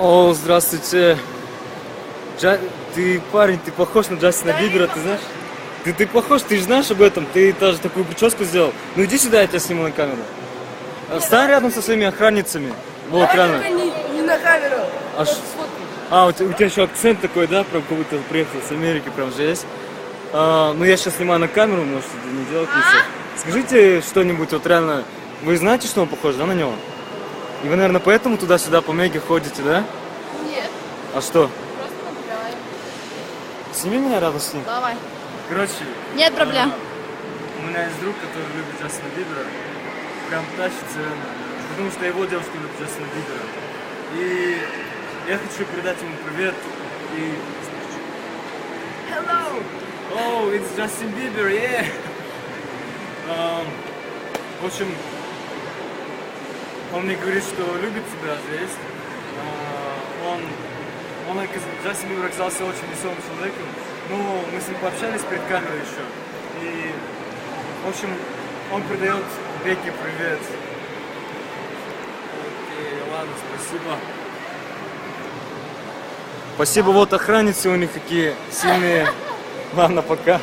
О, здравствуйте. Ты, парень, ты похож на Джастина Бибера, ты знаешь? Ты похож, ты же знаешь об этом, ты даже такую прическу сделал. Ну иди сюда, я тебя сниму на камеру. Стань рядом со своими охранницами. Вот, реально. Не на камеру. У тебя еще акцент такой, да, прям как будто приехал с Америки, прям же есть. Ну я сейчас снимаю на камеру, может не делать ничего. Скажите что-нибудь, вот реально, вы знаете, что он похож, да, на него? И вы, наверное, поэтому туда-сюда по Меге ходите, да? Нет, А что? просто наблюдаю. Сними меня рядом с ним. Давай. Короче. Нет проблем. У меня есть друг, который любит Джастина Бибера. Прям тащится, потому что его девушка любит Джастина Бибера. И я хочу передать ему привет. И... Hello! Oh, it's Justin Bieber, yeah! В общем, он мне говорит, что любит тебя здесь. Джастин Бибер оказался очень веселым человеком. Ну, мы с ним пообщались перед камерой еще. И, в общем, он передает Бекке привет. Окей, ладно, спасибо. Спасибо, вот охранницы у них какие сильные. Ладно, пока.